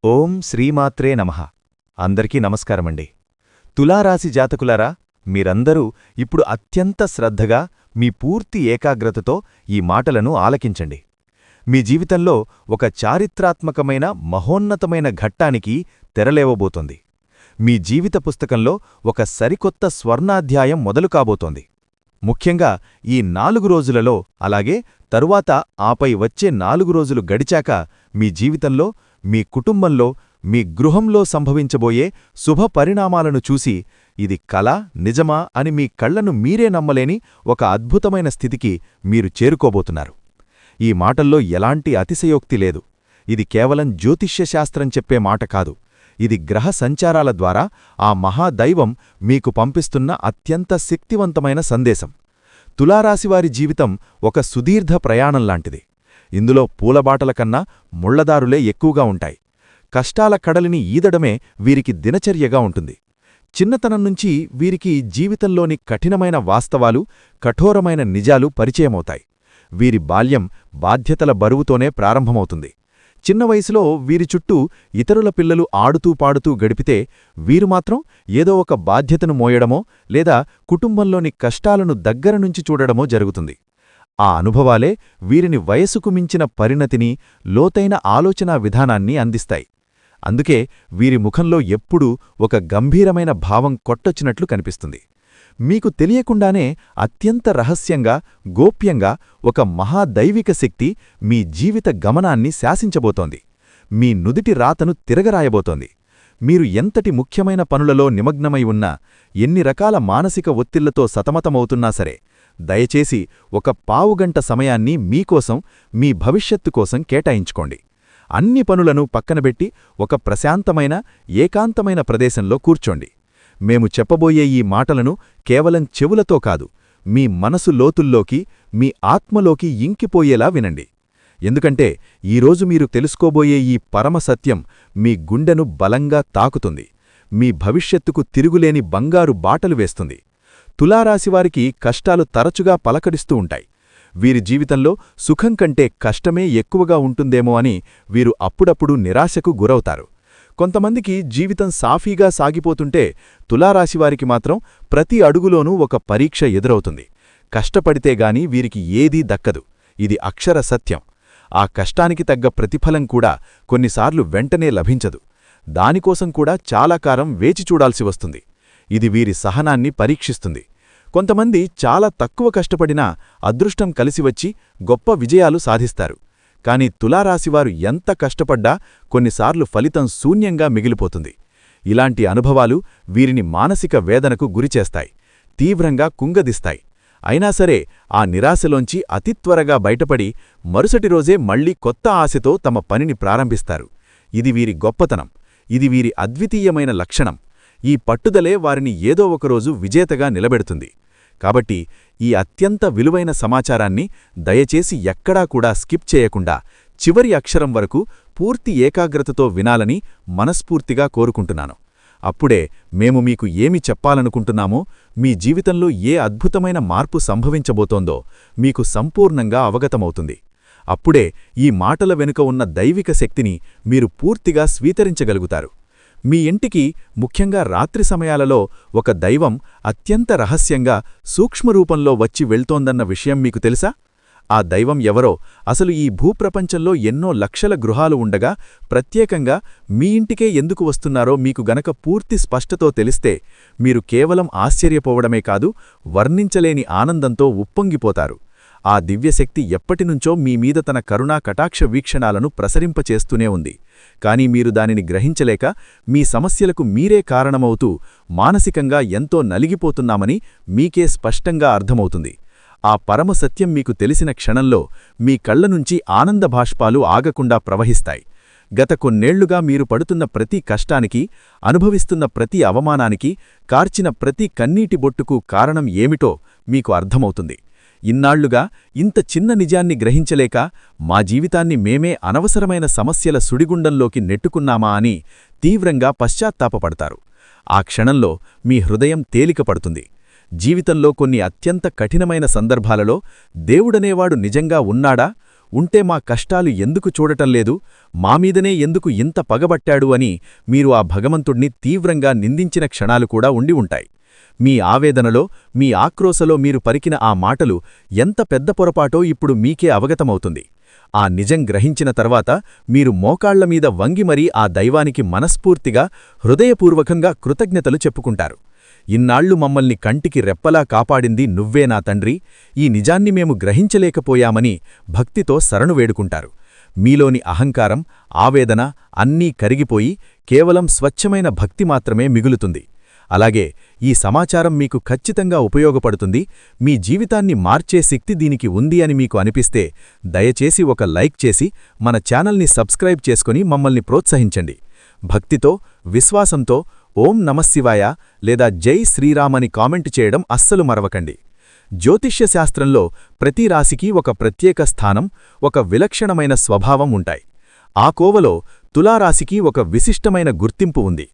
ఓం శ్రీమాత్రే నమః. అందరికీ నమస్కారమండి. తులారాశి జాతకులారా, మీరందరూ ఇప్పుడు అత్యంత శ్రద్ధగా మీ పూర్తి ఏకాగ్రతతో ఈ మాటలను ఆలకించండి. మీ జీవితంలో ఒక చారిత్రాత్మకమైన మహోన్నతమైన ఘట్టానికి తెరలేవబోతోంది. మీ జీవిత పుస్తకంలో ఒక సరికొత్త స్వర్ణాధ్యాయం మొదలు కాబోతోంది. ముఖ్యంగా ఈ 4 రోజులలో, అలాగే తరువాత ఆపై వచ్చే 4 రోజులు గడిచాక మీ జీవితంలో, మీ కుటుంబంలో, మీ గృహంలో సంభవించబోయే శుభ పరిణామాలను చూసి ఇది కల, నిజమా అని మీ కళ్లను మీరే నమ్మలేని ఒక అద్భుతమైన స్థితికి మీరు చేరుకోబోతున్నారు. ఈ మాటల్లో ఎలాంటి అతిశయోక్తి లేదు. ఇది కేవలం జ్యోతిష్యశాస్త్రం చెప్పే మాట కాదు. ఇది గ్రహ సంచారాల ద్వారా ఆ మహాదైవం మీకు పంపిస్తున్న అత్యంత శక్తివంతమైన సందేశం. తులారాశివారి జీవితం ఒక సుదీర్ఘ ప్రయాణంలాంటిది. ఇందులో పూలబాటల కన్నా ముళ్లదారులే ఎక్కువగా ఉంటాయి. కష్టాల కడలిని ఈదడమే వీరికి దినచర్యగా ఉంటుంది. చిన్నతనం నుంచి వీరికి జీవితంలోని కఠినమైన వాస్తవాలు, కఠోరమైన నిజాలు పరిచయమవుతాయి. వీరి బాల్యం బాధ్యతల బరువుతోనే ప్రారంభమవుతుంది. చిన్న వయసులో వీరి చుట్టూ ఇతరుల పిల్లలు ఆడుతూ పాడుతూ గడిపితే వీరు మాత్రం ఏదో ఒక బాధ్యతను మోయడమో లేదా కుటుంబంలోని కష్టాలను దగ్గరనుంచి చూడడమో జరుగుతుంది. ఆ అనుభవాలే వీరిని వయసుకు మించిన పరిణతిని, లోతైన ఆలోచనా విధానాన్ని అందిస్తాయి. అందుకే వీరి ముఖంలో ఎప్పుడూ ఒక గంభీరమైన భావం కొట్టొచ్చినట్లు కనిపిస్తుంది. మీకు తెలియకుండానే అత్యంత రహస్యంగా, గోప్యంగా ఒక మహాదైవిక శక్తి మీ జీవిత గమనాన్ని శాసించబోతోంది. మీ నుదిటి రాతను తిరగరాయబోతోంది. మీరు ఎంతటి ముఖ్యమైన పనులలో నిమగ్నమై ఉన్నా, ఎన్ని రకాల మానసిక ఒత్తిళ్లతో సతమతమవుతున్నా సరే, దయచేసి ఒక పావుగంట సమయాన్ని మీకోసం, మీ భవిష్యత్తు కోసం కేటాయించుకోండి. అన్ని పనులను పక్కనబెట్టి ఒక ప్రశాంతమైన, ఏకాంతమైన ప్రదేశంలో కూర్చోండి. మేము చెప్పబోయే ఈ మాటలను కేవలం చెవులతో కాదు, మీ మనసు లోతుల్లోకి, మీ ఆత్మలోకి ఇంకిపోయేలా వినండి. ఎందుకంటే ఈరోజు మీరు తెలుసుకోబోయే ఈ పరమసత్యం మీ గుండెను బలంగా తాకుతుంది. మీ భవిష్యత్తుకు తిరుగులేని బంగారు బాటలు వేస్తుంది. తులారాశివారికి కష్టాలు తరచుగా పలకడిస్తూ ఉంటాయి. వీరి జీవితంలో సుఖం కంటే కష్టమే ఎక్కువగా ఉంటుందేమో అని వీరు అప్పుడప్పుడు నిరాశకు గురవుతారు. కొంతమందికి జీవితం సాఫీగా సాగిపోతుంటే, తులారాశివారికి మాత్రం ప్రతి అడుగులోనూ ఒక పరీక్ష ఎదురవుతుంది. కష్టపడితేగాని వీరికి ఏదీ దక్కదు. ఇది అక్షర సత్యం. ఆ కష్టానికి తగ్గ ప్రతిఫలం కూడా కొన్నిసార్లు వెంటనే లభించదు. దానికోసం కూడా చాలా కాలం వేచి చూడాల్సి వస్తుంది. ఇది వీరి సహనాన్ని పరీక్షిస్తుంది. కొంతమంది చాలా తక్కువ కష్టపడినా అదృష్టం కలిసివచ్చి గొప్ప విజయాలు సాధిస్తారు. కాని తులారాశివారు ఎంత కష్టపడ్డా కొన్నిసార్లు ఫలితం శూన్యంగా మిగిలిపోతుంది. ఇలాంటి అనుభవాలు వీరిని మానసిక వేదనకు గురిచేస్తాయి, తీవ్రంగా కుంగదిస్తాయి. అయినా సరే ఆ నిరాశలోంచి అతి త్వరగా బయటపడి మరుసటి రోజే మళ్లీ కొత్త ఆశతో తమ పనిని ప్రారంభిస్తారు. ఇది వీరి గొప్పతనం. ఇది వీరి అద్వితీయమైన లక్షణం. ఈ పట్టుదలే వారిని ఏదో ఒకరోజు విజేతగా నిలబెడుతుంది. కాబట్టి ఈ అత్యంత విలువైన సమాచారాన్ని దయచేసి ఎక్కడా కూడా స్కిప్ చేయకుండా చివరి అక్షరం వరకు పూర్తి ఏకాగ్రతతో వినాలని మనస్ఫూర్తిగా కోరుకుంటున్నాను. అప్పుడే మేము మీకు ఏమి చెప్పాలనుకుంటున్నామో, మీ జీవితంలో ఏ అద్భుతమైన మార్పు సంభవించబోతోందో మీకు సంపూర్ణంగా అవగతమవుతుంది. అప్పుడే ఈ మాటల వెనుక ఉన్న దైవిక శక్తిని మీరు పూర్తిగా స్వీకరించగలుగుతారు. మీ ఇంటికి, ముఖ్యంగా రాత్రి సమయాలలో, ఒక దైవం అత్యంత రహస్యంగా సూక్ష్మరూపంలో వచ్చి వెళ్తోందన్న విషయం మీకు తెలుసా? ఆ దైవం ఎవరో, అసలు ఈ భూప్రపంచంలో ఎన్నో లక్షల గృహాలు ఉండగా ప్రత్యేకంగా మీ ఇంటికే ఎందుకు వస్తున్నారో మీకు గనక పూర్తి స్పష్టతో తెలిస్తే మీరు కేవలం ఆశ్చర్యపోవడమే కాదు, వర్ణించలేని ఆనందంతో ఉప్పొంగిపోతారు. ఆ దివ్యశక్తి ఎప్పటినుంచో మీమీద తన కరుణా కటాక్ష వీక్షణాలను ప్రసరింపచేస్తూనే ఉంది. కాని మీరు దానిని గ్రహించలేక మీ సమస్యలకు మీరే కారణమవుతూ మానసికంగా ఎంతో నలిగిపోతున్నామని మీకే స్పష్టంగా అర్థమవుతుంది. ఆ పరమసత్యం మీకు తెలిసిన క్షణంలో మీ కళ్లనుంచి ఆనందభాష్పాలు ఆగకుండా ప్రవహిస్తాయి. గత కొన్నేళ్లుగా మీరు పడుతున్న ప్రతి కష్టానికి, అనుభవిస్తున్న ప్రతి అవమానానికి, కార్చిన ప్రతి కన్నీటి బొట్టుకు కారణం ఏమిటో మీకు అర్థమవుతుంది. ఇన్నాళ్లుగా ఇంత చిన్న నిజాన్ని గ్రహించలేక మా జీవితాన్ని మేమే అనవసరమైన సమస్యల సుడిగుండంలోకి నెట్టుకున్నామా అని తీవ్రంగా పశ్చాత్తాపపడతారు. ఆ క్షణంలో మీ హృదయం తేలికపడుతుంది. జీవితంలో కొన్ని అత్యంత కఠినమైన సందర్భాలలో దేవుడనేవాడు నిజంగా ఉన్నాడా, ఉంటే మా కష్టాలు ఎందుకు చూడటంలేదు, మామీదనే ఎందుకు ఇంత పగబట్టాడు అని మీరు ఆ భగవంతుణ్ణి తీవ్రంగా నిందించిన క్షణాలు కూడా ఉండి ఉంటాయి. మీ ఆవేదనలో, మీ ఆక్రోశలో మీరు పలికిన ఆ మాటలు ఎంత పెద్ద పొరపాటో ఇప్పుడు మీకే అవగతమవుతుంది. ఆ నిజం గ్రహించిన తర్వాత మీరు మోకాళ్లమీద వంగిమరీ ఆ దైవానికి మనస్ఫూర్తిగా, హృదయపూర్వకంగా కృతజ్ఞతలు చెప్పుకుంటారు. ఇన్నాళ్లు మమ్మల్ని కంటికి రెప్పలా కాపాడింది నువ్వే నా తండ్రి, ఈ నిజాన్ని మేము గ్రహించలేకపోయామని భక్తితో శరణు వేడుకుంటారు. మీలోని అహంకారం, ఆవేదన అన్నీ కరిగిపోయి కేవలం స్వచ్ఛమైన భక్తి మాత్రమే మిగులుతుంది. అలాగే ఈ సమాచారం మీకు ఖచ్చితంగా ఉపయోగపడుతుంది, మీ జీవితాన్ని మార్చే శక్తి దీనికి ఉంది అని మీకు అనిపిస్తే దయచేసి ఒక లైక్ చేసి మన ఛానల్ని సబ్స్క్రైబ్ చేసుకుని మమ్మల్ని ప్రోత్సహించండి. భక్తితో, విశ్వాసంతో ఓం నమఃశివాయ లేదా జై శ్రీరామ్ అని కామెంట్ చేయడం అస్సలు మరవకండి. జ్యోతిష్య శాస్త్రంలో ప్రతి రాశికి ఒక ప్రత్యేక స్థానం, ఒక విలక్షణమైన స్వభావం ఉంటాయి. ఆ కోవలో తులారాశికి ఒక విశిష్టమైన గుర్తింపు ఉంది.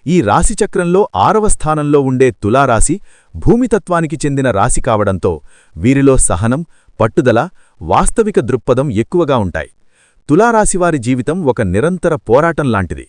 ఈ రాశిచక్రంలో 6వ స్థానంలో ఉండే తులారాశి భూమితత్వానికి చెందిన రాశి కావడంతో వీరిలో సహనం, పట్టుదల, వాస్తవిక దృక్పథం ఎక్కువగా ఉంటాయి. తులారాశివారి జీవితం ఒక నిరంతర పోరాటంలాంటిది.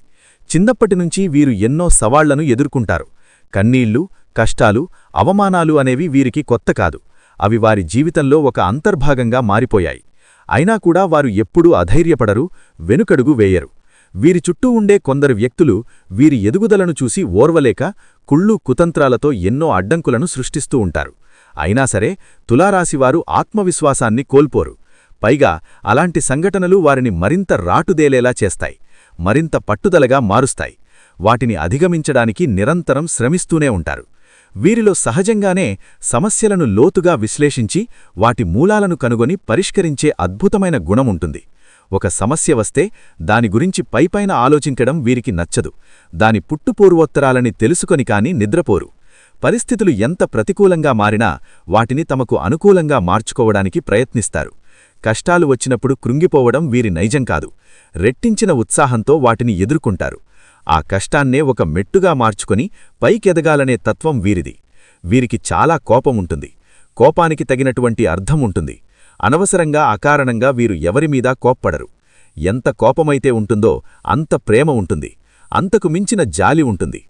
చిన్నప్పటినుంచి వీరు ఎన్నో సవాళ్లను ఎదుర్కొంటారు. కన్నీళ్లు, కష్టాలు, అవమానాలు అనేవి వీరికి కొత్త కాదు. అవి వారి జీవితంలో ఒక అంతర్భాగంగా మారిపోయాయి. అయినా కూడా వారు ఎప్పుడూ అధైర్యపడరు, వెనుకడుగు వేయరు. వీరి చుట్టూ ఉండే కొందరు వ్యక్తులు వీరి ఎదుగుదలను చూసి ఓర్వలేక కుళ్ళు, కుతంత్రాలతో ఎన్నో అడ్డంకులను సృష్టిస్తూ ఉంటారు. అయినా సరే తులారాశివారు ఆత్మవిశ్వాసాన్ని కోల్పోరు. పైగా అలాంటి సంఘటనలు వారిని మరింత రాటుదేలేలా చేస్తాయి, మరింత పట్టుదలగా మారుస్తాయి. వాటిని అధిగమించడానికి నిరంతరం శ్రమిస్తూనే ఉంటారు. వీరిలో సహజంగానే సమస్యలను లోతుగా విశ్లేషించి వాటి మూలాలను కనుగొని పరిష్కరించే అద్భుతమైన గుణముంటుంది. ఒక సమస్య వస్తే దాని గురించి పైపైన ఆలోచించడం వీరికి నచ్చదు. దాని పుట్టుపూర్వోత్తరాలని తెలుసుకొని కాని నిద్రపోరు. పరిస్థితులు ఎంత ప్రతికూలంగా మారినా వాటిని తమకు అనుకూలంగా మార్చుకోవడానికి ప్రయత్నిస్తారు. కష్టాలు వచ్చినప్పుడు కృంగిపోవడం వీరి నైజం కాదు. రెట్టించిన ఉత్సాహంతో వాటిని ఎదుర్కొంటారు. ఆ కష్టాన్నే ఒక మెట్టుగా మార్చుకొని పైకెదగాలనే తత్వం వీరిది. వీరికి చాలా కోపముంటుంది. కోపానికి తగినటువంటి అర్థం ఉంటుంది. అనవసరంగా, అకారణంగా వీరు ఎవరిమీదా కోప్పడరు. ఎంత కోపమైతే ఉంటుందో అంత ప్రేమ ఉంటుంది, అంతకు మించిన జాలి ఉంటుంది.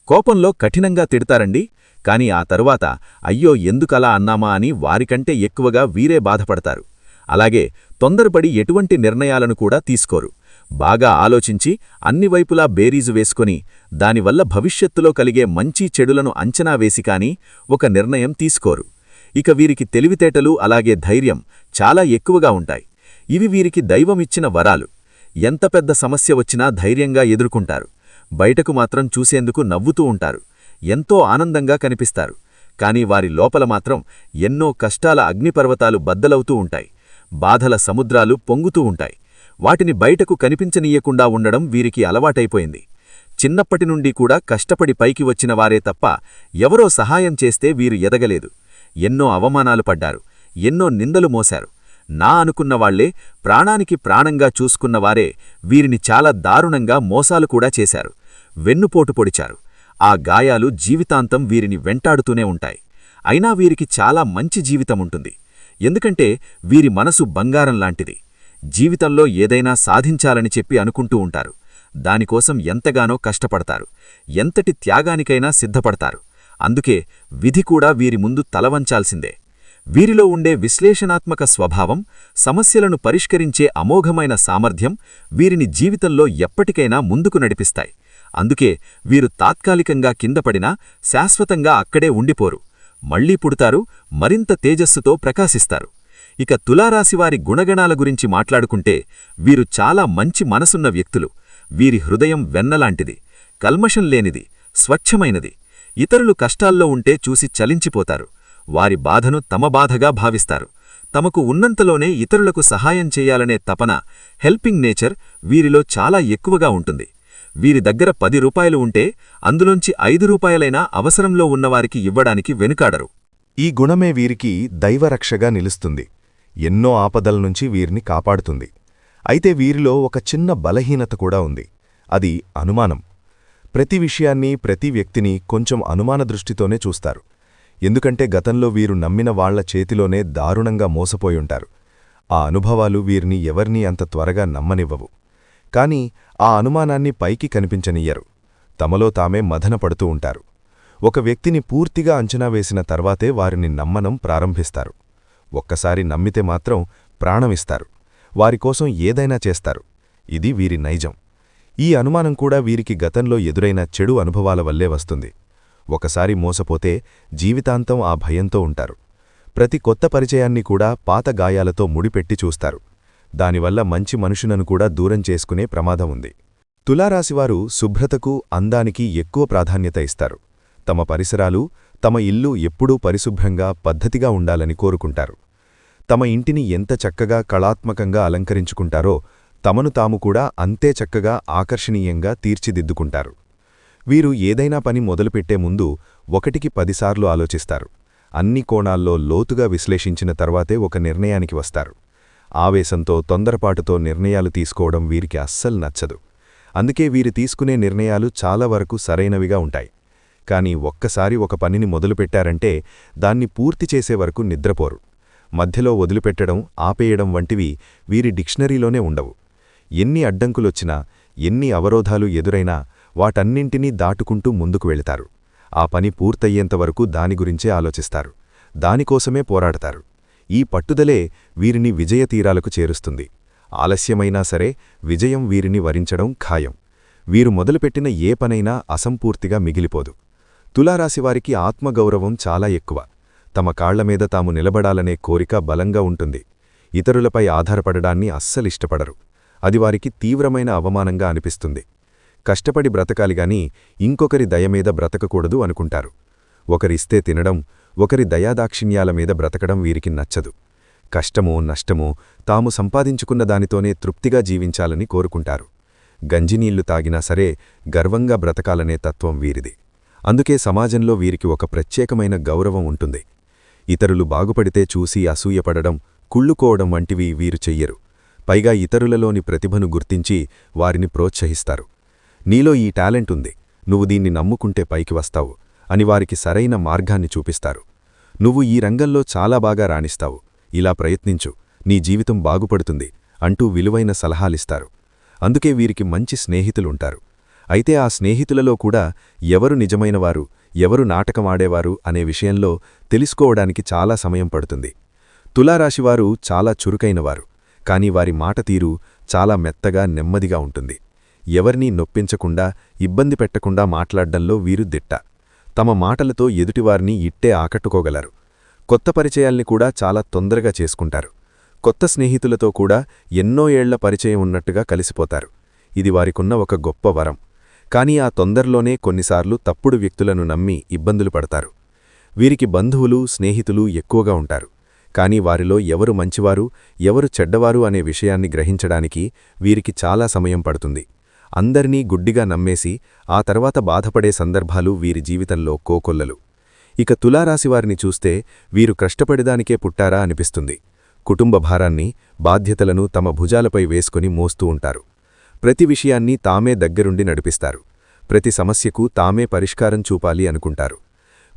కోపంలో కఠినంగా తిడతారండి, కాని ఆ తరువాత అయ్యో ఎందుకలా అన్నామా అని వారికంటే ఎక్కువగా వీరే బాధపడతారు. అలాగే తొందరపడి ఎటువంటి నిర్ణయాలను కూడా తీసుకోరు. బాగా ఆలోచించి అన్ని వైపులా బేరీజు వేసుకొని దానివల్ల భవిష్యత్తులో కలిగే మంచి చెడులను అంచనా వేసి కాని ఒక నిర్ణయం తీసుకోరు. ఇక వీరికి తెలివితేటలు, అలాగే ధైర్యం చాలా ఎక్కువగా ఉంటాయి. ఇవి వీరికి దైవమిచ్చిన వరాలు. ఎంత పెద్ద సమస్య వచ్చినా ధైర్యంగా ఎదుర్కొంటారు. బయటకు మాత్రం చూసేందుకు నవ్వుతూ ఉంటారు, ఎంతో ఆనందంగా కనిపిస్తారు. కాని వారి లోపల మాత్రం ఎన్నో కష్టాల అగ్నిపర్వతాలు బద్దలవుతూ ఉంటాయి. బాధల సముద్రాలు పొంగుతూ ఉంటాయి. వాటిని బయటకు కనిపించనీయకుండా ఉండడం వీరికి అలవాటైపోయింది. చిన్నప్పటినుండి కూడా కష్టపడి పైకి వచ్చిన వారే తప్ప ఎవరో సహాయం చేస్తే వీరు ఎదగలేదు. ఎన్నో అవమానాలు పడ్డారు, ఎన్నో నిందలు మోశారు. నా అనుకున్నవాళ్లే, ప్రాణానికి ప్రాణంగా చూసుకున్నవారే వీరిని చాలా దారుణంగా మోసాలు కూడా చేశారు, వెన్నుపోటు పొడిచారు. ఆ గాయాలు జీవితాంతం వీరిని వెంటాడుతూనే ఉంటాయి. అయినా వీరికి చాలా మంచి జీవితముంటుంది. ఎందుకంటే వీరి మనసు బంగారం లాంటిది. జీవితంలో ఏదైనా సాధించాలని చెప్పి అనుకుంటూ ఉంటారు. దానికోసం ఎంతగానో కష్టపడతారు, ఎంతటి త్యాగానికైనా సిద్ధపడతారు. అందుకే విధి కూడా వీరి ముందు తలవంచాల్సిందే. వీరిలో ఉండే విశ్లేషణాత్మక స్వభావం, సమస్యలను పరిష్కరించే అమోఘమైన సామర్థ్యం వీరిని జీవితంలో ఎప్పటికైనా ముందుకు నడిపిస్తాయి. అందుకే వీరు తాత్కాలికంగా కిందపడినా శాశ్వతంగా అక్కడే ఉండిపోరు. మళ్లీ పుడతారు, మరింత తేజస్సుతో ప్రకాశిస్తారు. ఇక తులారాశివారి గుణగణాల గురించి మాట్లాడుకుంటే వీరు చాలా మంచి మనసున్న వ్యక్తులు. వీరి హృదయం వెన్నలాంటిది, కల్మషం లేనిది, స్వచ్ఛమైనది. ఇతరులు కష్టాల్లో ఉంటే చూసి చలించిపోతారు. వారి బాధను తమ బాధగా భావిస్తారు. తమకు ఉన్నంతలోనే ఇతరులకు సహాయం చేయాలనే తపన, హెల్పింగ్ నేచర్ వీరిలో చాలా ఎక్కువగా ఉంటుంది. వీరి దగ్గర 10 రూపాయలు ఉంటే అందులోంచి 5 రూపాయలైనా అవసరంలో ఉన్నవారికి ఇవ్వడానికి వెనుకాడరు. ఈ గుణమే వీరికి దైవరక్షగా నిలుస్తుంది. ఎన్నో ఆపదల నుంచి వీరిని కాపాడుతుంది. అయితే వీరిలో ఒక చిన్న బలహీనత కూడా ఉంది. అది అనుమానం. ప్రతి విషయాన్ని, ప్రతి వ్యక్తిని కొంచెం అనుమాన దృష్టితోనే చూస్తారు. ఎందుకంటే గతంలో వీరు నమ్మిన వాళ్ల చేతిలోనే దారుణంగా మోసపోయుంటారు. ఆ అనుభవాలు వీరిని ఎవరినీ అంత త్వరగా నమ్మనివ్వవు. కాని ఆ అనుమానాన్ని పైకి కనిపించనియ్యరు. తమలో తామే మదనపడుతూ ఉంటారు. ఒక వ్యక్తిని పూర్తిగా అంచనా వేసిన తర్వాతే వారిని నమ్మనం ప్రారంభిస్తారు. ఒక్కసారి నమ్మితే మాత్రం ప్రాణమిస్తారు. వారికోసం ఏదైనా చేస్తారు. ఇది వీరి నైజం. ఈ అనుమానం కూడా వీరికి గతంలో ఎదురైన చెడు అనుభవాల వల్లే వస్తుంది. ఒకసారి మోసపోతే జీవితాంతం ఆ భయంతో ఉంటారు. ప్రతి కొత్త పరిచయాన్ని కూడా పాత గాయాలతో ముడిపెట్టి చూస్తారు. దానివల్ల మంచి మనుషులను కూడా దూరం చేసుకునే ప్రమాదం ఉంది. తులారాశివారు శుభ్రతకు, అందానికి ఎక్కువ ప్రాధాన్యత ఇస్తారు. తమ పరిసరాలు, తమ ఇల్లు ఎప్పుడూ పరిశుభ్రంగా, పద్ధతిగా ఉండాలని కోరుకుంటారు. తమ ఇంటిని ఎంత చక్కగా, కళాత్మకంగా అలంకరించుకుంటారో తమను తాము కూడా అంతే చక్కగా, ఆకర్షణీయంగా తీర్చిదిద్దుకుంటారు. వీరు ఏదైనా పని మొదలుపెట్టే ముందు 1కి 10 సార్లు ఆలోచిస్తారు. అన్ని కోణాల్లో లోతుగా విశ్లేషించిన తర్వాతే ఒక నిర్ణయానికి వస్తారు. ఆవేశంతో, తొందరపాటుతో నిర్ణయాలు తీసుకోవడం వీరికి అస్సలు నచ్చదు. అందుకే వీరు తీసుకునే నిర్ణయాలు చాలా వరకు సరైనవిగా ఉంటాయి. కాని ఒక్కసారి ఒక పనిని మొదలుపెట్టారంటే దాన్ని పూర్తి చేసే వరకు నిద్రపోరు. మధ్యలో వదిలిపెట్టడం, ఆపేయడం వంటివి వీరి డిక్షనరీలోనే ఉండవు. ఎన్ని అడ్డంకులొచ్చినా, ఎన్ని అవరోధాలు ఎదురైనా వాటన్నింటినీ దాటుకుంటూ ముందుకు వెళతారు. ఆ పని పూర్తయ్యేంతవరకు దాని గురించే ఆలోచిస్తారు. దానికోసమే పోరాడతారు. ఈ పట్టుదలే వీరిని విజయతీరాలకు చేరుస్తుంది. ఆలస్యమైనా సరే విజయం వీరిని వరించడం ఖాయం. వీరు మొదలుపెట్టిన ఏ పనైనా అసంపూర్తిగా మిగిలిపోదు. తులారాశివారికి ఆత్మగౌరవం చాలా ఎక్కువ. తమ కాళ్లమీద తాము నిలబడాలనే కోరిక బలంగా ఉంటుంది. ఇతరులపై ఆధారపడడాన్ని అస్సలిష్టపడరు. అది వారికి తీవ్రమైన అవమానంగా అనిపిస్తుంది. కష్టపడి బ్రతకాలిగాని ఇంకొకరి దయమీద బ్రతకకూడదు అనుకుంటారు. ఒకరిస్తే తినడం, ఒకరి దయాదాక్షిణ్యాల మీద బ్రతకడం వీరికి నచ్చదు. కష్టమో నష్టమో తాము సంపాదించుకున్న దానితోనే తృప్తిగా జీవించాలని కోరుకుంటారు. గంజినీళ్లు తాగినా సరే గర్వంగా బ్రతకాలనే తత్వం వీరిది. అందుకే సమాజంలో వీరికి ఒక ప్రత్యేకమైన గౌరవం ఉంటుంది. ఇతరులు బాగుపడితే చూసి అసూయపడడం, కుళ్ళుకోవడం వంటివి వీరు చెయ్యరు. పైగా ఇతరులలోని ప్రతిభను గుర్తించి వారిని ప్రోత్సహిస్తారు. నీలో ఈ టాలెంట్ ఉంది, నువ్వు దీన్ని నమ్ముకుంటే పైకి వస్తావు అని వారికి సరైన మార్గాన్ని చూపిస్తారు. నువ్వు ఈ రంగంలో చాలా బాగా రాణిస్తావు, ఇలా ప్రయత్నించు, నీ జీవితం బాగుపడుతుంది అంటూ విలువైన సలహాలిస్తారు. అందుకే వీరికి మంచి స్నేహితులుంటారు. అయితే ఆ స్నేహితులలో కూడా ఎవరు నిజమైనవారు, ఎవరు నాటకమాడేవారు అనే విషయంలో తెలుసుకోవడానికి చాలా సమయం పడుతుంది. తులారాశివారు చాలా చురుకైనవారు. కాని వారి మాట తీరు చాలా మెత్తగా, నెమ్మదిగా ఉంటుంది. ఎవరినీ నొప్పించకుండా, ఇబ్బంది పెట్టకుండా మాట్లాడ్డంలో వీరు దిట్ట. తమ మాటలతో ఎదుటివారిని ఇట్టే ఆకట్టుకోగలరు. కొత్త పరిచయాల్ని కూడా చాలా తొందరగా చేసుకుంటారు. కొత్త స్నేహితులతో కూడా ఎన్నో ఏళ్ల పరిచయం ఉన్నట్టుగా కలిసిపోతారు. ఇది వారికున్న ఒక గొప్ప వరం. కాని ఆ తొందరలోనే కొన్నిసార్లు తప్పుడు వ్యక్తులను నమ్మి ఇబ్బందులు పడతారు. వీరికి బంధువులు, స్నేహితులు ఎక్కువగా ఉంటారు. కాని వారిలో ఎవరు మంచివారు, ఎవరు చెడ్డవారు అనే విషయాన్ని గ్రహించడానికి వీరికి చాలా సమయం పడుతుంది. అందరినీ గుడ్డిగా నమ్మేసి ఆ తర్వాత బాధపడే సందర్భాలు వీరి జీవితంలో కోకొల్లలు. ఇక తులారాశివారిని చూస్తే వీరు కష్టపడిదానికే పుట్టారా అనిపిస్తుంది. కుటుంబ భారాన్ని, బాధ్యతలను తమ భుజాలపై వేసుకుని మోస్తూ ఉంటారు. ప్రతి విషయాన్ని తామే దగ్గరుండి నడిపిస్తారు. ప్రతి సమస్యకు తామే పరిష్కారం చూపాలి అనుకుంటారు.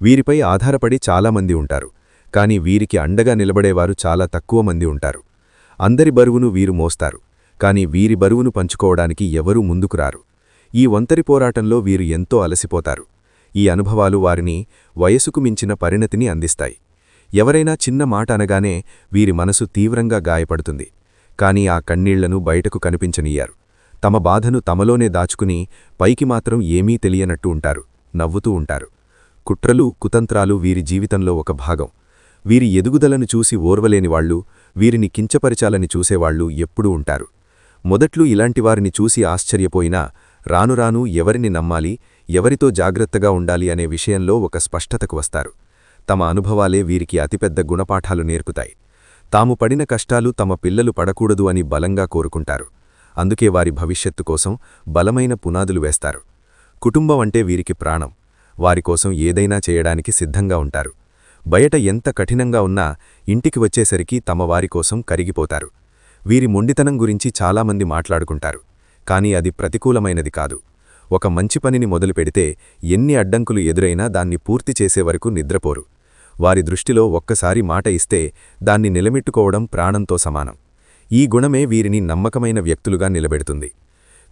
వీరిపై ఆధారపడి చాలామంది ఉంటారు. కాని వీరికి అండగా నిలబడేవారు చాలా తక్కువ మంది ఉంటారు. అందరి బరువును వీరు మోస్తారు. కాని వీరి బరువును పంచుకోవడానికి ఎవరూ ముందుకురారు. ఈ ఒంటరి పోరాటంలో వీరు ఎంతో అలసిపోతారు. ఈ అనుభవాలు వారిని వయసుకు మించిన పరిణతిని అందిస్తాయి. ఎవరైనా చిన్న మాట అనగానే వీరి మనసు తీవ్రంగా గాయపడుతుంది. కాని ఆ కన్నీళ్లను బయటకు కనిపించనియ్యారు. తమ బాధను తమలోనే దాచుకుని పైకి మాత్రం ఏమీ తెలియనట్టు ఉంటారు, నవ్వుతూ ఉంటారు. కుట్రలు, కుతంత్రాలు వీరి జీవితంలో ఒక భాగం. వీరి ఎదుగుదలను చూసి ఓర్వలేనివాళ్లు, వీరిని కించపరిచాలని చూసేవాళ్లు ఎప్పుడూ ఉంటారు. మొదట్లు ఇలాంటివారిని చూసి ఆశ్చర్యపోయినా రానురాను ఎవరిని నమ్మాలి, ఎవరితో జాగ్రత్తగా ఉండాలి అనే విషయంలో ఒక స్పష్టతకు వస్తారు. తమ అనుభవాలే వీరికి అతిపెద్ద గుణపాఠాలు నేర్పుతాయి. తాము పడిన కష్టాలు తమ పిల్లలు పడకూడదు అని బలంగా కోరుకుంటారు. అందుకే వారి భవిష్యత్తు కోసం బలమైన పునాదులు వేస్తారు. కుటుంబం అంటే వీరికి ప్రాణం. వారికోసం ఏదైనా చేయడానికి సిద్ధంగా ఉంటారు. బయట ఎంత కఠినంగా ఉన్నా ఇంటికి వచ్చేసరికి తమ వారికోసం కరిగిపోతారు. వీరి మొండితనం గురించి చాలామంది మాట్లాడుకుంటారు. కాని అది ప్రతికూలమైనది కాదు. ఒక మంచి పనిని మొదలుపెడితే ఎన్ని అడ్డంకులు ఎదురైనా దాన్ని పూర్తి చేసేవరకు నిద్రపోరు. వారి దృష్టిలో ఒక్కసారి మాట ఇస్తే దాన్ని నిలబెట్టుకోవడం ప్రాణంతో సమానం. ఈ గుణమే వీరిని నమ్మకమైన వ్యక్తులుగా నిలబెడుతుంది.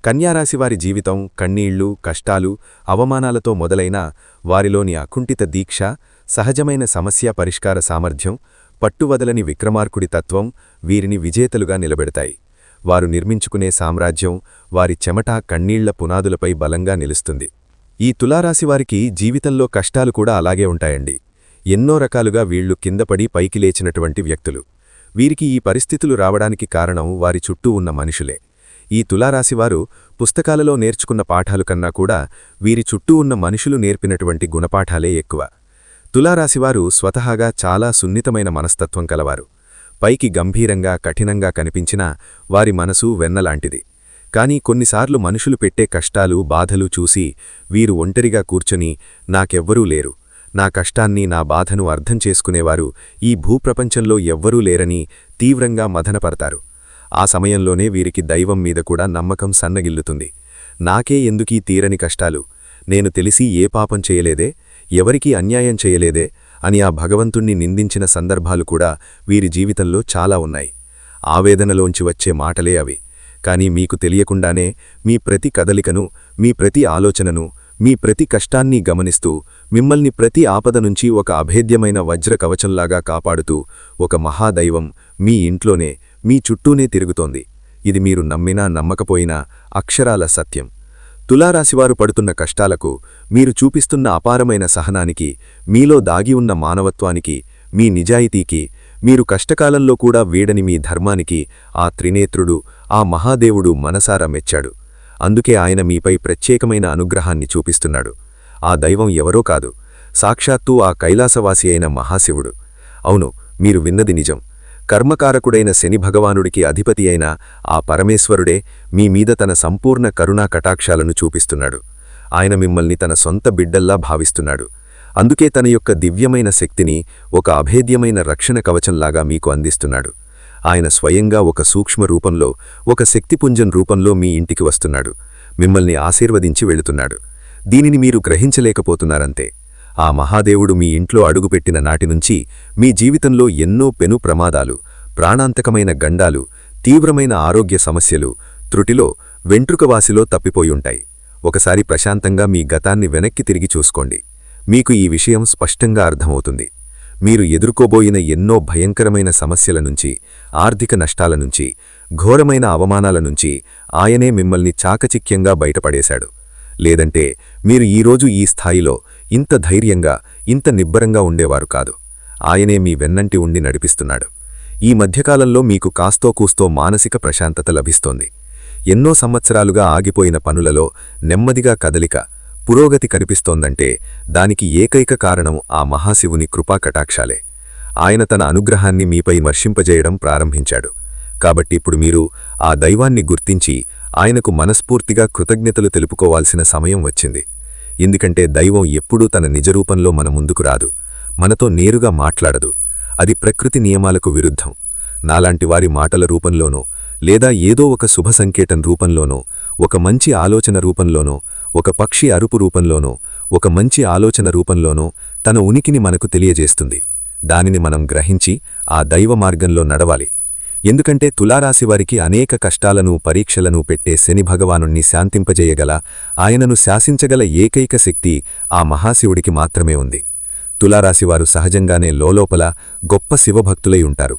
కన్యారాశివారి జీవితం కన్నీళ్లు, కష్టాలు, అవమానాలతో మొదలైన వారిలోని అకుంఠిత దీక్ష, సహజమైన సమస్య పరిష్కార సామర్థ్యం, పట్టువదలని విక్రమార్కుడి తత్వం వీరిని విజేతలుగా నిలబెడతాయి. వారు నిర్మించుకునే సామ్రాజ్యం వారి చెమట, కన్నీళ్ల పునాదులపై బలంగా నిలుస్తుంది. ఈ తులారాశివారికి జీవితంలో కష్టాలు కూడా అలాగే ఉంటాయండి. ఎన్నో రకాలుగా వీళ్లు కిందపడి పైకి లేచినటువంటి వ్యక్తులు. వీరికి ఈ పరిస్థితులు రావడానికి కారణం వారి చుట్టూ ఉన్న మనుషులే. ఈ తులారాశివారు పుస్తకాలలో నేర్చుకున్న పాఠాలు కన్నా కూడా వీరి చుట్టూ ఉన్న మనుషులు నేర్పినటువంటి గుణపాఠాలే ఎక్కువ. తులారాశివారు స్వతహాగా చాలా సున్నితమైన మనస్తత్వం కలవారు. పైకి గంభీరంగా, కఠినంగా కనిపించినా వారి మనసు వెన్నలాంటిది. కానీ కొన్నిసార్లు మనుషులు పెట్టే కష్టాలు, బాధలు చూసి వీరు ఒంటరిగా కూర్చొని నాకెవ్వరూ లేరు, నా కష్టాన్ని, నా బాధను అర్థం చేసుకునేవారు ఈ భూప్రపంచంలో ఎవ్వరూ లేరని తీవ్రంగా మదనపడతారు. ఆ సమయంలోనే వీరికి దైవం మీద కూడా నమ్మకం సన్నగిల్లుతుంది. నాకే ఎందుకీ తీరని కష్టాలు, నేను తెలిసి ఏ పాపం చేయలేదే, ఎవరికీ అన్యాయం చేయలేదే అని ఆ భగవంతుణ్ణి నిందించిన సందర్భాలు కూడా వీరి జీవితంలో చాలా ఉన్నాయి. ఆవేదనలోంచి వచ్చే మాటలే అవి. కానీ మీకు తెలియకుండానే మీ ప్రతి కదలికను, మీ ప్రతి ఆలోచనను, మీ ప్రతి కష్టాన్ని గమనిస్తూ మిమ్మల్ని ప్రతి ఆపద నుంచి ఒక అభేద్యమైన వజ్ర కవచంలాగా కాపాడుతూ ఒక మహాదైవం మీ ఇంట్లోనే, మీ చుట్టూనే తిరుగుతోంది. ఇది మీరు నమ్మినా నమ్మకపోయినా అక్షరాల సత్యం. తులారాశివారు పడుతున్న కష్టాలకు, మీరు చూపిస్తున్న అపారమైన సహనానికి, మీలో దాగి ఉన్న మానవత్వానికి, మీ నిజాయితీకి, మీరు కష్టకాలంలో కూడా వీడని మీ ధర్మానికి ఆ త్రినేత్రుడు, ఆ మహాదేవుడు మనసారా మెచ్చాడు. అందుకే ఆయన మీపై ప్రత్యేకమైన అనుగ్రహాన్ని చూపిస్తున్నాడు. ఆ దైవం ఎవరో కాదు, సాక్షాత్తూ ఆ కైలాసవాసి అయిన మహాశివుడు. అవును, మీరు విన్నది నిజం. కర్మకారకుడైన శని భగవానుడికి అధిపతి అయిన ఆ పరమేశ్వరుడే మీ మీద తన సంపూర్ణ కరుణా కటాక్షాలను చూపిస్తున్నాడు. ఆయన మిమ్మల్ని తన సొంత బిడ్డల్లా భావిస్తున్నాడు. అందుకే తన యొక్క దివ్యమైన శక్తిని ఒక అభేద్యమైన రక్షణ కవచంలాగా మీకు అందిస్తున్నాడు. ఆయన స్వయంగా ఒక సూక్ష్మ రూపంలో, ఒక శక్తిపుంజం రూపంలో మీ ఇంటికి వస్తున్నాడు. మిమ్మల్ని ఆశీర్వదించి వెళుతున్నాడు. దీనిని మీరు గ్రహించలేకపోతున్నారంతే. ఆ మహాదేవుడు మీ ఇంట్లో అడుగుపెట్టిన నాటినుంచి మీ జీవితంలో ఎన్నో పెను ప్రమాదాలు, ప్రాణాంతకమైన గండాలు, తీవ్రమైన ఆరోగ్య సమస్యలు త్రుటిలో, వెంట్రుకవాసిలో తప్పిపోయుంటాయి. ఒకసారి ప్రశాంతంగా మీ గతాన్ని వెనక్కి తిరిగి చూసుకోండి. మీకు ఈ విషయం స్పష్టంగా అర్థమవుతుంది. మీరు ఎదుర్కోబోయిన ఎన్నో భయంకరమైన సమస్యల నుంచి, ఆర్థిక నష్టాల నుంచి, ఘోరమైన అవమానాల నుంచి ఆయనే మిమ్మల్ని చాకచిక్యంగా బయటపడేశాడు. లేదంటే మీరు ఈరోజు ఈ స్థాయిలో ఇంత ధైర్యంగా, ఇంత నిబ్బరంగా ఉండేవారు కాదు. ఆయనే మీ వెన్నంటి ఉండి నడిపిస్తున్నాడు. ఈ మధ్యకాలంలో మీకు కాస్తో కూస్తో మానసిక ప్రశాంతత లభిస్తోంది. ఎన్నో సంవత్సరాలుగా ఆగిపోయిన పనులలో నెమ్మదిగా కదలిక, పురోగతి కనిపిస్తోందంటే దానికి ఏకైక కారణం ఆ మహాశివుని కృపాకటాక్షాలే. ఆయన తన అనుగ్రహాన్ని మీపై వర్షింపజేయడం ప్రారంభించాడు. కాబట్టి ఇప్పుడు మీరు ఆ దైవాన్ని గుర్తించి ఆయనకు మనస్ఫూర్తిగా కృతజ్ఞతలు తెలుపుకోవాల్సిన సమయం వచ్చింది. ఎందుకంటే దైవం ఎప్పుడూ తన నిజరూపంలో మన ముందుకు రాదు, మనతో నేరుగా మాట్లాడదు. అది ప్రకృతి నియమాలకు విరుద్ధం. నాలాంటి వారి మాటల రూపంలోనో, లేదా ఏదో ఒక శుభ సంకేతం రూపంలోనో, ఒక మంచి ఆలోచన రూపంలోనో, ఒక పక్షి అరుపు రూపంలోనో, ఒక మంచి ఆలోచన రూపంలోనో తన ఉనికిని మనకు తెలియజేస్తుంది. దానిని మనం గ్రహించి ఆ దైవ మార్గంలో నడవాలి. ఎందుకంటే తులారాశివారికి అనేక కష్టాలను, పరీక్షలను పెట్టే శని భగవానుణ్ణి శాంతింపజేయగల, ఆయనను శాసించగల ఏకైక శక్తి ఆ మహాశివుడికి మాత్రమే ఉంది. తులారాశివారు సహజంగానే లోలోపల గొప్ప శివభక్తులై ఉంటారు.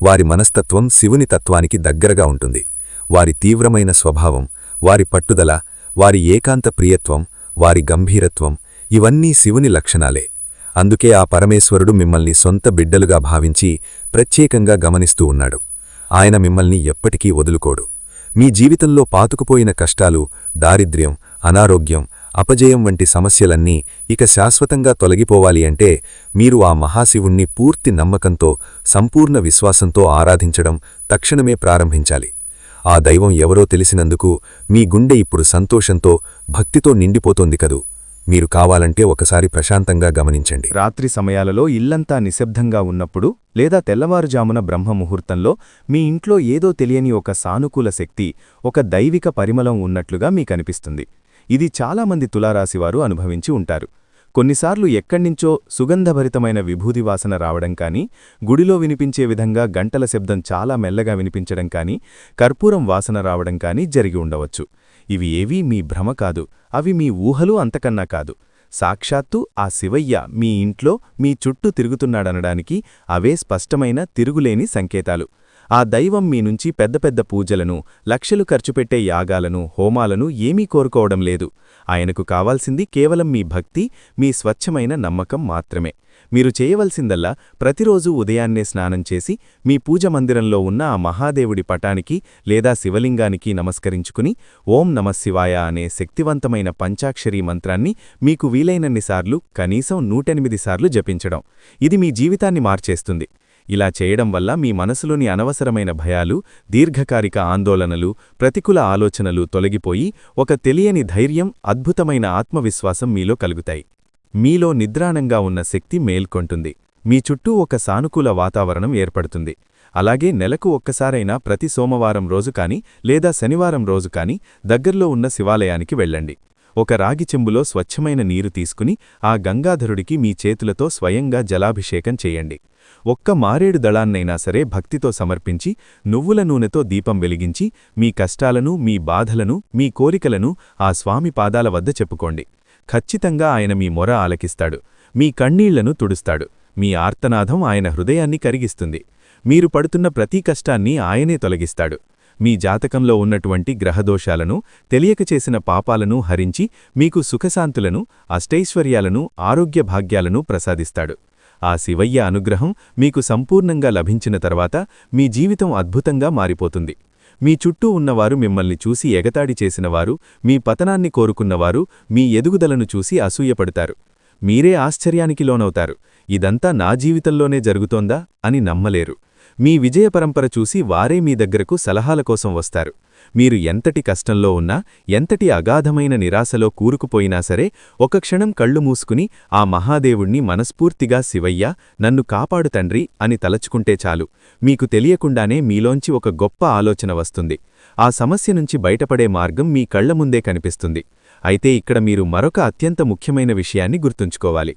వారి మనస్తత్వం శివుని తత్వానికి దగ్గరగా ఉంటుంది. వారి తీవ్రమైన స్వభావం, వారి పట్టుదల, వారి ఏకాంత ప్రియత్వం, వారి గంభీరత్వం ఇవన్నీ శివుని లక్షణాలే. అందుకే ఆ పరమేశ్వరుడు మిమ్మల్ని సొంత బిడ్డలుగా భావించి ప్రత్యేకంగా గమనిస్తూ ఉన్నాడు. ఆయన మిమ్మల్ని ఎప్పటికీ వదులుకోడు. మీ జీవితంలో పాతుకుపోయిన కష్టాలు, దారిద్ర్యం, అనారోగ్యం, అపజయం వంటి సమస్యలన్నీ ఇక శాశ్వతంగా తొలగిపోవాలి అంటే మీరు ఆ మహాశివుణ్ణి పూర్తి నమ్మకంతో, సంపూర్ణ విశ్వాసంతో ఆరాధించడం తక్షణమే ప్రారంభించాలి. ఆ దైవం ఎవరో తెలిసినందుకు మీ గుండె ఇప్పుడు సంతోషంతో, భక్తితో నిండిపోతోంది కదూ. మీరు కావాలంటే ఒకసారి ప్రశాంతంగా గమనించండి. రాత్రి సమయాలలో ఇల్లంతా నిశ్శబ్దంగా ఉన్నప్పుడు, లేదా తెల్లవారుజామున బ్రహ్మముహూర్తంలో మీ ఇంట్లో ఏదో తెలియని ఒక సానుకూల శక్తి, ఒక దైవిక పరిమళం ఉన్నట్లుగా మీకనిపిస్తుంది. ఇది చాలామంది తులారాశివారు అనుభవించి ఉంటారు. కొన్నిసార్లు ఎక్కడ్నించో సుగంధభరితమైన విభూది వాసన రావడం కానీ, గుడిలో వినిపించే విధంగా గంటల శబ్దం చాలా మెల్లగా వినిపించడం కానీ, కర్పూరం వాసన రావడం కానీ జరిగి ఉండవచ్చు. ఇవి ఏవీ మీ భ్రమ కాదు, అవి మీ ఊహలు అంతకన్నా కాదు. సాక్షాత్తు ఆ శివయ్య మీ ఇంట్లో మీ చుట్టూ తిరుగుతున్నాడనడానికి అవే స్పష్టమైన తిరుగులేని సంకేతాలు. ఆ దైవం మీ నుంచి పెద్ద పెద్ద పూజలను, లక్షలు ఖర్చుపెట్టే యాగాలను, హోమాలను ఏమీ కోరుకోవడం లేదు. ఆయనకు కావాల్సింది కేవలం మీ భక్తి, మీ స్వచ్ఛమైన నమ్మకం మాత్రమే. మీరు చేయవలసిందల్లా ప్రతిరోజూ ఉదయాన్నే స్నానం చేసి మీ పూజ మందిరంలో ఉన్న ఆ మహాదేవుడి పటానికి లేదా శివలింగానికి నమస్కరించుకుని ఓం నమఃశివాయ అనే శక్తివంతమైన పంచాక్షరీ మంత్రాన్ని మీకు వీలైనన్నిసార్లు, కనీసం 108 సార్లు జపించడం. ఇది మీ జీవితాన్ని మార్చేస్తుంది. ఇలా చేయడం వల్ల మీ మనసులోని అనవసరమైన భయాలు, దీర్ఘకాలిక ఆందోళనలు, ప్రతికూల ఆలోచనలు తొలగిపోయి ఒక తెలియని ధైర్యం, అద్భుతమైన ఆత్మవిశ్వాసం మీలో కలుగుతాయి. మీలో నిద్రాణంగా ఉన్న శక్తి మేల్కొంటుంది. మీ చుట్టూ ఒక సానుకూల వాతావరణం ఏర్పడుతుంది. అలాగే నెలకు ఒక్కసారైనా ప్రతి సోమవారం రోజు కాని లేదా శనివారం రోజు కాని దగ్గర్లో ఉన్న శివాలయానికి వెళ్ళండి. ఒక రాగి చెంబులో స్వచ్ఛమైన నీరు తీసుకుని ఆ గంగాధరుడికి మీ చేతులతో స్వయంగా జలాభిషేకం చేయండి. ఒక్క మారేడు దళాన్నైనా సరే భక్తితో సమర్పించి నువ్వుల నూనెతో దీపం వెలిగించి మీ కష్టాలను, మీ బాధలను, మీ కోరికలను ఆ స్వామి పాదాల వద్ద చెప్పుకోండి. ఖచ్చితంగా ఆయన మీ మొర ఆలకిస్తాడు. మీ కన్నీళ్లను తుడుస్తాడు. మీ ఆర్తనాదం ఆయన హృదయాన్ని కరిగిస్తుంది. మీరు పడుతున్న ప్రతి కష్టాన్ని ఆయనే తొలగిస్తాడు. మీ జాతకంలో ఉన్నటువంటి గ్రహదోషాలను, తెలియక చేసిన పాపాలను హరించి మీకు సుఖశాంతులను, అష్టైశ్వర్యాలను, ఆరోగ్య భాగ్యాలను ప్రసాదిస్తాడు. ఆ శివయ్య అనుగ్రహం మీకు సంపూర్ణంగా లభించిన తర్వాత మీ జీవితం అద్భుతంగా మారిపోతుంది. మీ చుట్టూ ఉన్నవారు మిమ్మల్ని చూసి ఎగతాడి చేసినవారు, మీ పతనాన్ని కోరుకున్నవారు మీ ఎదుగుదలను చూసి అసూయపడతారు. మీరే ఆశ్చర్యానికి లోనవుతారు. ఇదంతా నా జీవితంలోనే జరుగుతోందా అని నమ్మలేరు. మీ విజయ పరంపర చూసి వారే మీ దగ్గరకు సలహాల కోసం వస్తారు. మీరు ఎంతటి కష్టంలో ఉన్నా, ఎంతటి అగాధమైన నిరాశలో కూరుకుపోయినా సరే ఒక క్షణం కళ్ళు మూసుకుని ఆ మహాదేవుణ్ణి మనస్ఫూర్తిగా శివయ్య, నన్ను కాపాడు తండ్రి అని తలచుకుంటే చాలు. మీకు తెలియకుండానే మీలోంచి ఒక గొప్ప ఆలోచన వస్తుంది. ఆ సమస్య నుంచి బయటపడే మార్గం మీ కళ్ల ముందే కనిపిస్తుంది. అయితే ఇక్కడ మీరు మరొక అత్యంత ముఖ్యమైన విషయాన్ని గుర్తుంచుకోవాలి.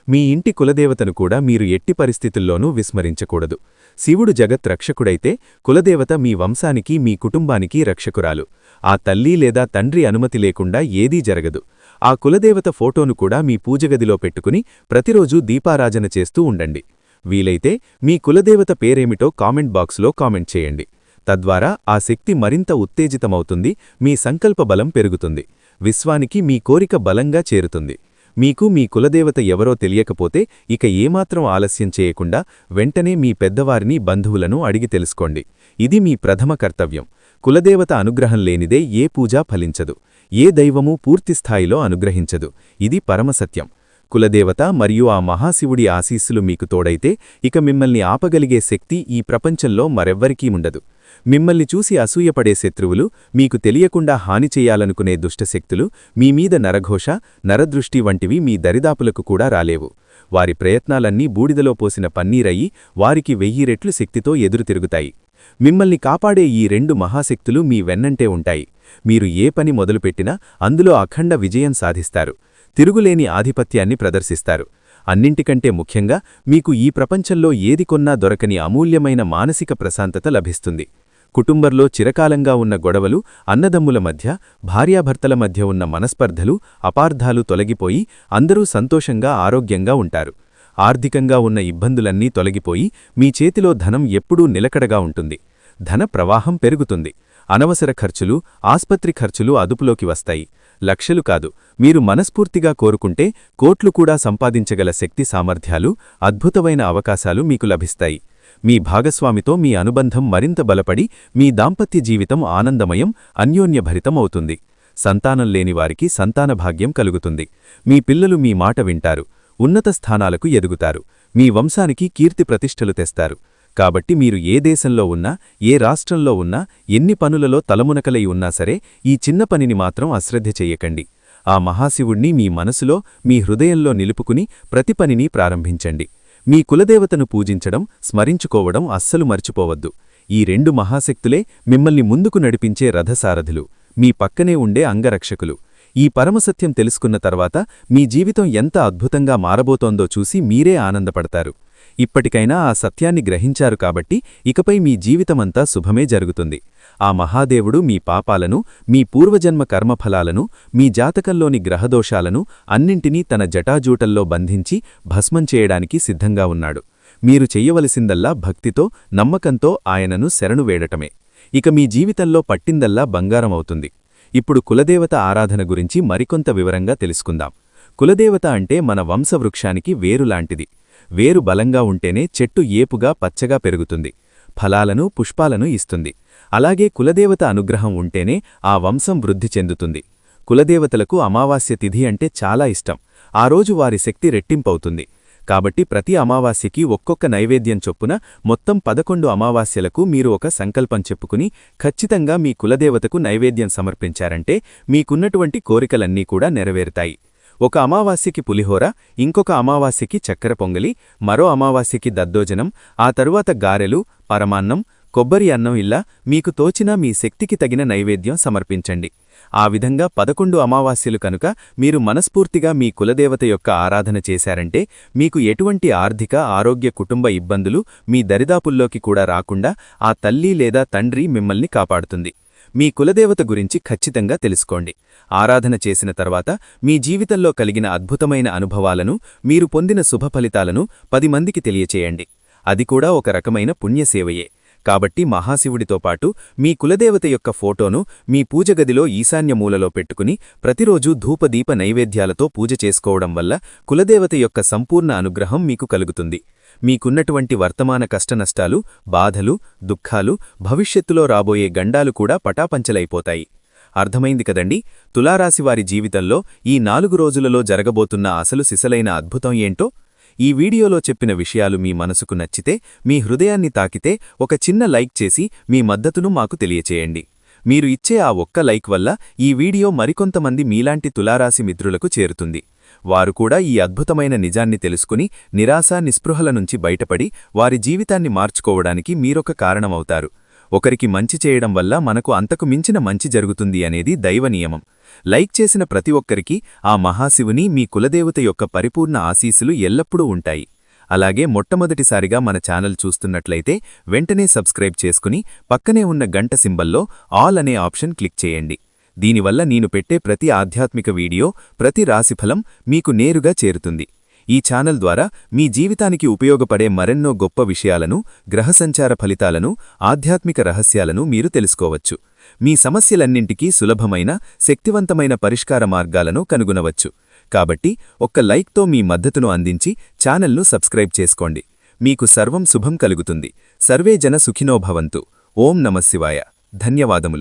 మీ ఇంటి కులదేవతను కూడా మీరు ఎట్టి పరిస్థితుల్లోనూ విస్మరించకూడదు. శివుడు జగత్ రక్షకుడైతే కులదేవత మీ వంశానికి, మీ కుటుంబానికి రక్షకురాలు. ఆ తల్లి లేదా తండ్రి అనుమతి లేకుండా ఏదీ జరగదు. ఆ కులదేవత ఫోటోను కూడా మీ పూజగదిలో పెట్టుకుని ప్రతిరోజూ దీపారాజన చేస్తూ ఉండండి. వీలైతే మీ కులదేవత పేరేమిటో కామెంట్ బాక్స్లో కామెంట్ చేయండి. తద్వారా ఆ శక్తి మరింత ఉత్తేజితమవుతుంది. మీ సంకల్ప బలం పెరుగుతుంది. విశ్వానికి మీ కోరిక బలంగా చేరుతుంది. మీకు మీ కులదేవత ఎవరో తెలియకపోతే ఇక ఏమాత్రం ఆలస్యం చేయకుండా వెంటనే మీ పెద్దవారిని, బంధువులను అడిగి తెలుసుకోండి. ఇది మీ ప్రథమ కర్తవ్యం. కులదేవత అనుగ్రహం లేనిదే ఏ పూజా ఫలించదు. ఏ దైవమూ పూర్తిస్థాయిలో అనుగ్రహించదు. ఇది పరమసత్యం. కులదేవత మరియు ఆ మహాశివుడి ఆశీస్సులు మీకు తోడైతే ఇక మిమ్మల్ని ఆపగలిగే శక్తి ఈ ప్రపంచంలో మరెవ్వరికీ ఉండదు. మిమ్మల్ని చూసి అసూయపడే శత్రువులు, మీకు తెలియకుండా హాని చెయ్యాలనుకునే దుష్టశక్తులు, మీమీద నరఘోష, నరదృష్టి వంటివి మీ దరిదాపులకు కూడా రాలేవు. వారి ప్రయత్నాలన్నీ బూడిదలో పోసిన పన్నీరయ్యి వారికి 1000 రెట్లు శక్తితో ఎదురుతిరుగుతాయి. మిమ్మల్ని కాపాడే ఈ 2 మహాశక్తులు మీ వెన్నంటే ఉంటాయి. మీరు ఏ పని మొదలుపెట్టినా అందులో అఖండ విజయం సాధిస్తారు. తిరుగులేని ఆధిపత్యాన్ని ప్రదర్శిస్తారు. అన్నింటికంటే ముఖ్యంగా మీకు ఈ ప్రపంచంలో ఏది కొన్నా దొరకని అమూల్యమైన మానసిక ప్రశాంతత లభిస్తుంది. కుటుంబంలో చిరకాలంగా ఉన్న గొడవలు, అన్నదమ్ముల మధ్య, భార్యాభర్తల మధ్య ఉన్న మనస్పర్ధలు, అపార్థాలు తొలగిపోయి అందరూ సంతోషంగా, ఆరోగ్యంగా ఉంటారు. ఆర్థికంగా ఉన్న ఇబ్బందులన్నీ తొలగిపోయి మీ చేతిలో ధనం ఎప్పుడూ నిలకడగా ఉంటుంది. ధన ప్రవాహం పెరుగుతుంది. అనవసర ఖర్చులు, ఆస్పత్రి ఖర్చులు అదుపులోకి వస్తాయి. లక్షలు కాదు, మీరు మనస్ఫూర్తిగా కోరుకుంటే కోట్లు కూడా సంపాదించగల శక్తి సామర్థ్యాలు, అద్భుతమైన అవకాశాలు మీకు లభిస్తాయి. మీ భాగస్వామితో మీ అనుబంధం మరింత బలపడి మీ దాంపత్య జీవితం ఆనందమయం, అన్యోన్యభరితం అవుతుంది. సంతానం లేనివారికి సంతాన భాగ్యం కలుగుతుంది. మీ పిల్లలు మీ మాట వింటారు. ఉన్నత స్థానాలకు ఎదుగుతారు. మీ వంశానికి కీర్తి ప్రతిష్టలు తెస్తారు. కాబట్టి మీరు ఏ దేశంలో ఉన్నా, ఏ రాష్ట్రంలో ఉన్నా, ఎన్ని పనులలో తలమునకలై ఉన్నా సరే ఈ చిన్న పనిని మాత్రం అశ్రద్ధ చెయ్యకండి. ఆ మహాశివుణ్ణి మీ మనసులో, మీ హృదయంలో నిలుపుకుని ప్రతి పనిని ప్రారంభించండి. మీ కులదేవతను పూజించడం, స్మరించుకోవడం అస్సలు మర్చిపోవద్దు. ఈ 2 మహాశక్తులే మిమ్మల్ని ముందుకు నడిపించే రథసారథులు, మీ పక్కనే ఉండే అంగరక్షకులు. ఈ పరమసత్యం తెలుసుకున్న తర్వాత మీ జీవితం ఎంత అద్భుతంగా మారబోతోందో చూసి మీరే ఆనందపడతారు. ఇప్పటికైనా ఆ సత్యాన్ని గ్రహించారు కాబట్టి ఇకపై మీ జీవితమంతా శుభమే జరుగుతుంది. ఆ మహాదేవుడు మీ పాపాలను, మీ పూర్వజన్మ కర్మఫలాలను, మీ జాతకంలోని గ్రహదోషాలను అన్నింటినీ తన జటాజూటల్లో బంధించి భస్మం చేయడానికి సిద్ధంగా ఉన్నాడు. మీరు చెయ్యవలసిందల్లా భక్తితో, నమ్మకంతో ఆయనను శరణు వేడటమే. ఇక మీ జీవితంలో పట్టిందల్లా బంగారం అవుతుంది. ఇప్పుడు కులదేవత ఆరాధన గురించి మరికొంత వివరంగా తెలుసుకుందాం. కులదేవత అంటే మన వంశవృక్షానికి వేరులాంటిది. వేరు బలంగా ఉంటేనే చెట్టు ఏపుగా పచ్చగా పెరుగుతుంది, ఫలాలను, పుష్పాలను ఇస్తుంది. అలాగే కులదేవత అనుగ్రహం ఉంటేనే ఆ వంశం వృద్ధి చెందుతుంది. కులదేవతలకు అమావాస్య తిథి అంటే చాలా ఇష్టం. ఆ రోజు వారి శక్తి రెట్టింపవుతుంది. కాబట్టి ప్రతి అమావాస్యకి ఒక్కొక్క నైవేద్యం చొప్పున మొత్తం 11 అమావాస్యలకు మీరు ఒక సంకల్పం చెప్పుకుని ఖచ్చితంగా మీ కులదేవతకు నైవేద్యం సమర్పించారంటే మీకున్నటువంటి కోరికలన్నీ కూడా నెరవేరుతాయి. ఒక అమావాస్యకి పులిహోర, ఇంకొక అమావాస్యకి చక్కెర పొంగలి, మరో అమావాస్యకి దద్దోజనం, ఆ తరువాత గారెలు, పరమాన్నం, కొబ్బరి అన్నం ఇలా మీకు తోచిన మీ శక్తికి తగిన నైవేద్యం సమర్పించండి. ఆ విధంగా 11 అమావాస్యలు కనుక మీరు మనస్ఫూర్తిగా మీ కులదేవత యొక్క ఆరాధన చేశారంటే మీకు ఎటువంటి ఆర్థిక, ఆరోగ్య, కుటుంబ ఇబ్బందులు మీ దరిదాపుల్లోకి కూడా రాకుండా ఆ తల్లి లేదా తండ్రి మిమ్మల్ని కాపాడుతుంది. మీ కులదేవత గురించి ఖచ్చితంగా తెలుసుకోండి. ఆరాధన చేసిన తర్వాత మీ జీవితంలో కలిగిన అద్భుతమైన అనుభవాలను, మీరు పొందిన శుభఫలితాలను 10 మందికి తెలియచేయండి. అది కూడా ఒక రకమైన పుణ్యసేవయే. కాబట్టి మహాశివుడితో పాటు మీ కులదేవత యొక్క ఫోటోను మీ పూజగదిలో ఈశాన్య మూలలో పెట్టుకుని ప్రతిరోజూ ధూపదీప నైవేద్యాలతో పూజ చేసుకోవడం వల్ల కులదేవత యొక్క సంపూర్ణ అనుగ్రహం మీకు కలుగుతుంది. మీకున్నటువంటి వర్తమాన కష్టనష్టాలు, బాధలు, దుఃఖాలు, భవిష్యత్తులో రాబోయే గండాలు కూడా పటాపంచలైపోతాయి. అర్థమైంది కదండి? తులారాశివారి జీవితంలో ఈ 4 రోజులలో జరగబోతున్న అసలు సిసలైన అద్భుతం ఏంటో? ఈ వీడియోలో చెప్పిన విషయాలు మీ మనసుకు నచ్చితే, మీ హృదయాన్ని తాకితే ఒక చిన్న లైక్ చేసి మీ మద్దతును మాకు తెలియచేయండి. మీరు ఇచ్చే ఆ ఒక్క లైక్ వల్ల ఈ వీడియో మరికొంతమంది మీలాంటి తులారాశి మిత్రులకు చేరుతుంది. వారు కూడా ఈ అద్భుతమైన నిజాన్ని తెలుసుకుని నిరాశ, నిస్పృహల నుంచి బయటపడి వారి జీవితాన్ని మార్చుకోవడానికి మీరొక కారణమవుతారు. ఒకరికి మంచి చేయడం వల్ల మనకు అంతకు మించిన మంచి జరుగుతుంది అనేది దైవ నియమం. లైక్ చేసిన ప్రతి ఒక్కరికి ఆ మహాశివుని, మీ కులదేవత యొక్క పరిపూర్ణ ఆశీస్సులు ఎల్లప్పుడూ ఉంటాయి. అలాగే మొట్టమొదటిసారిగా మన ఛానల్ చూస్తున్నట్లయితే వెంటనే సబ్స్క్రైబ్ చేసుకుని పక్కనే ఉన్న గంట సింబల్లో ఆల్ అనే ఆప్షన్ క్లిక్ చేయండి. దీనివల్ల నేను పెట్టే ప్రతి ఆధ్యాత్మిక వీడియో, ప్రతి రాశిఫలం మీకు నేరుగా చేరుతుంది. ఈ ఛానల్ ద్వారా మీ జీవితానికి ఉపయోగపడే మరెన్నో గొప్ప విషయాలను, గ్రహసంచార ఫలితాలను, ఆధ్యాత్మిక రహస్యాలను మీరు తెలుసుకోవచ్చు. మీ సమస్యలన్నింటికీ సులభమైన, శక్తివంతమైన పరిష్కార మార్గాలను కనుగొనవచ్చు. కాబట్టి ఒక్క లైక్తో మీ మద్దతును అందించి ఛానల్ను సబ్స్క్రైబ్ చేసుకోండి. మీకు సర్వం శుభం కలుగుతుంది. సర్వే జన సుఖినో భవంతు. ఓం నమఃశివాయ. ధన్యవాదములు.